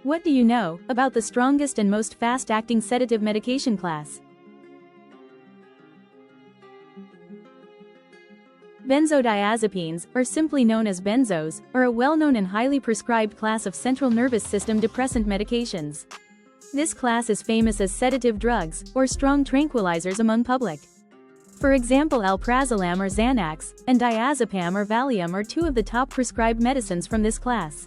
What do you know about the strongest and most fast-acting sedative medication class? Benzodiazepines, or simply known as benzos, are a well-known and highly prescribed class of central nervous system depressant medications. This class is famous as sedative drugs, or strong tranquilizers among public. For example, alprazolam or Xanax, and diazepam or Valium are two of the top prescribed medicines from this class.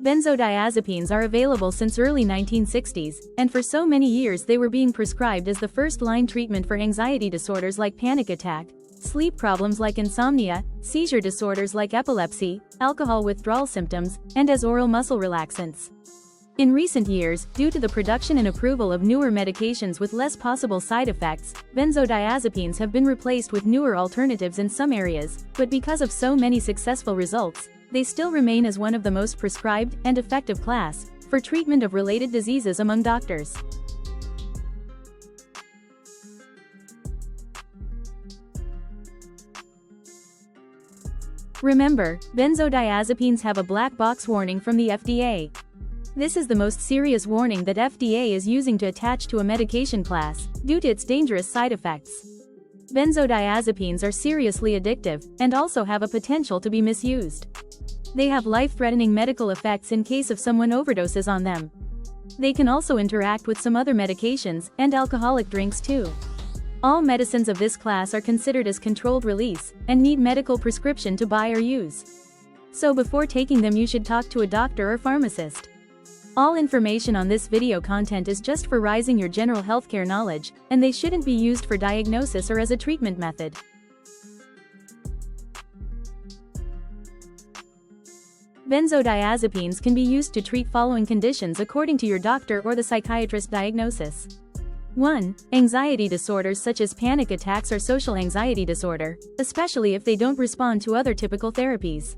Benzodiazepines are available since early 1960s, and for so many years they were being prescribed as the first-line treatment for anxiety disorders like panic attack, sleep problems like insomnia, seizure disorders like epilepsy, alcohol withdrawal symptoms, and as oral muscle relaxants. In recent years, due to the production and approval of newer medications with less possible side effects, benzodiazepines have been replaced with newer alternatives in some areas, but because of so many successful results, they still remain as one of the most prescribed and effective class for treatment of related diseases among doctors. Remember, benzodiazepines have a black box warning from the FDA. This is the most serious warning that FDA is using to attach to a medication class, due to its dangerous side effects. Benzodiazepines are seriously addictive, and also have a potential to be misused. They have life-threatening medical effects in case of someone overdoses on them. They can also interact with some other medications, and alcoholic drinks too. All medicines of this class are considered as controlled release, and need medical prescription to buy or use. So before taking them you should talk to a doctor or pharmacist. All information on this video content is just for raising your general healthcare knowledge, and they shouldn't be used for diagnosis or as a treatment method. Benzodiazepines can be used to treat following conditions according to your doctor or the psychiatrist diagnosis. 1. Anxiety disorders such as panic attacks or social anxiety disorder, especially if they don't respond to other typical therapies.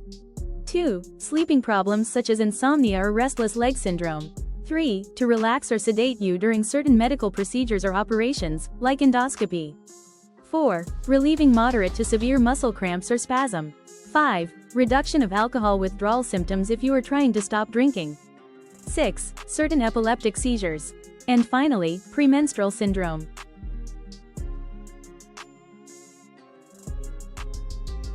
2. Sleeping problems such as insomnia or restless leg syndrome. 3. To relax or sedate you during certain medical procedures or operations, like endoscopy. 4. Relieving moderate to severe muscle cramps or spasm. 5. Reduction of alcohol withdrawal symptoms if you are trying to stop drinking. 6. Certain epileptic seizures. And finally, premenstrual syndrome.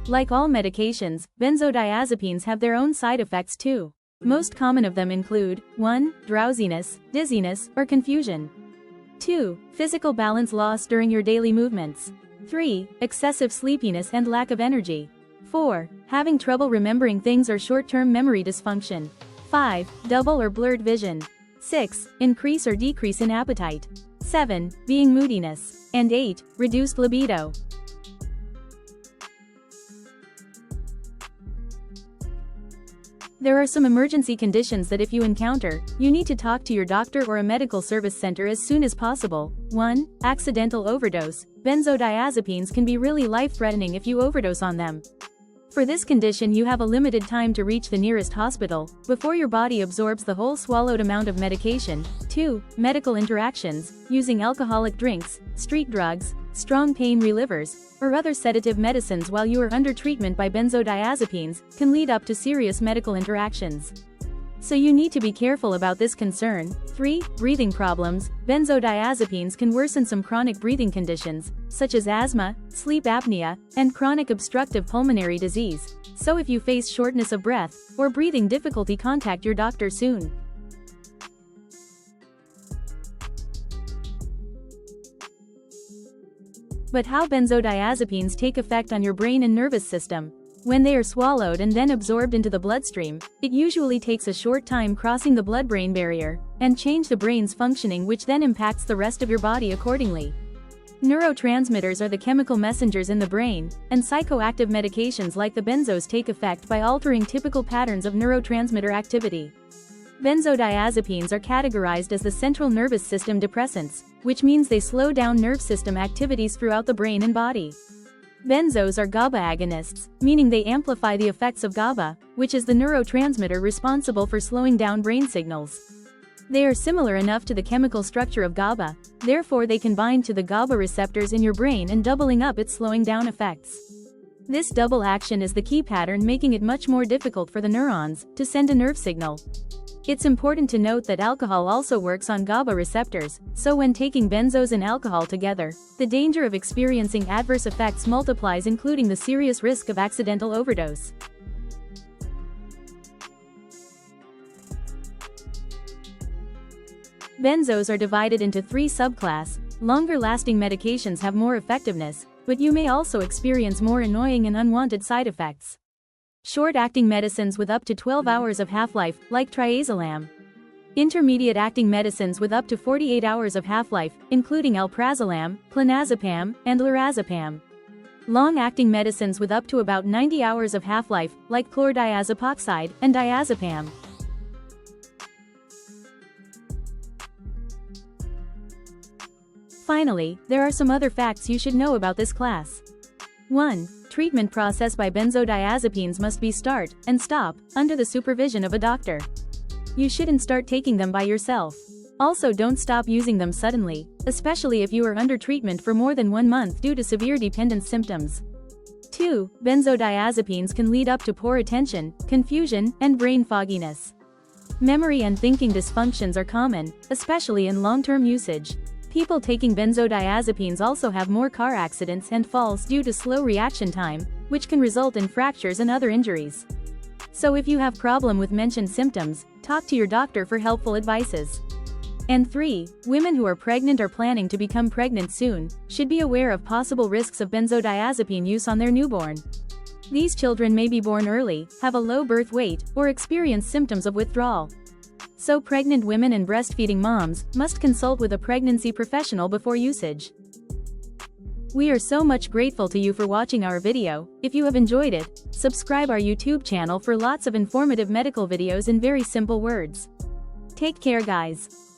Like all medications, benzodiazepines have their own side effects too. Most common of them include 1. Drowsiness, dizziness, or confusion. 2. Physical balance loss during your daily movements. 3. Excessive sleepiness and lack of energy. 4. Having trouble remembering things or short-term memory dysfunction. 5. Double or blurred vision. 6. Increase or decrease in appetite. 7. Being moodiness. And 8. Reduced libido. There are some emergency conditions that if you encounter, you need to talk to your doctor or a medical service center as soon as possible. 1. Accidental overdose. Benzodiazepines can be really life-threatening if you overdose on them. For this condition you have a limited time to reach the nearest hospital, before your body absorbs the whole swallowed amount of medication. 2. Medical interactions, using alcoholic drinks, street drugs, strong pain relievers, or other sedative medicines while you are under treatment by benzodiazepines, can lead up to serious medical interactions. So you need to be careful about this concern. 3. Breathing problems. Benzodiazepines can worsen some chronic breathing conditions, such as asthma, sleep apnea, and chronic obstructive pulmonary disease. So if you face shortness of breath, or breathing difficulty, contact your doctor soon. But how benzodiazepines take effect on your brain and nervous system? When they are swallowed and then absorbed into the bloodstream, it usually takes a short time crossing the blood-brain barrier, and change the brain's functioning, which then impacts the rest of your body accordingly. Neurotransmitters are the chemical messengers in the brain, and psychoactive medications like the benzos take effect by altering typical patterns of neurotransmitter activity. Benzodiazepines are categorized as the central nervous system depressants, which means they slow down nerve system activities throughout the brain and body. Benzos are GABA agonists, meaning they amplify the effects of GABA, which is the neurotransmitter responsible for slowing down brain signals. They are similar enough to the chemical structure of GABA, therefore they can bind to the GABA receptors in your brain and doubling up its slowing down effects. This double action is the key pattern, making it much more difficult for the neurons to send a nerve signal. It's important to note that alcohol also works on GABA receptors, so when taking benzos and alcohol together, the danger of experiencing adverse effects multiplies, including the serious risk of accidental overdose. Benzos are divided into 3 subclasses. Longer-lasting medications have more effectiveness, but you may also experience more annoying and unwanted side effects. Short-acting medicines with up to 12 hours of half-life, like triazolam. Intermediate-acting medicines with up to 48 hours of half-life, including alprazolam, clonazepam, and lorazepam. Long-acting medicines with up to about 90 hours of half-life, like chlordiazepoxide and diazepam. Finally, there are some other facts you should know about this class. 1. Treatment process by benzodiazepines must be start and stop under the supervision of a doctor. You shouldn't start taking them by yourself. Also, don't stop using them suddenly, especially if you are under treatment for more than 1 month due to severe dependence symptoms. 2. Benzodiazepines can lead up to poor attention, confusion, and brain fogginess. Memory and thinking dysfunctions are common, especially in long-term usage. People taking benzodiazepines also have more car accidents and falls due to slow reaction time, which can result in fractures and other injuries. So if you have problem with mentioned symptoms, talk to your doctor for helpful advices. And 3. Women who are pregnant or planning to become pregnant soon should be aware of possible risks of benzodiazepine use on their newborn. These children may be born early, have a low birth weight, or experience symptoms of withdrawal. So pregnant women and breastfeeding moms must consult with a pregnancy professional before usage. We are so much grateful to you for watching our video. If you have enjoyed it, subscribe our YouTube channel for lots of informative medical videos in very simple words. Take care, guys.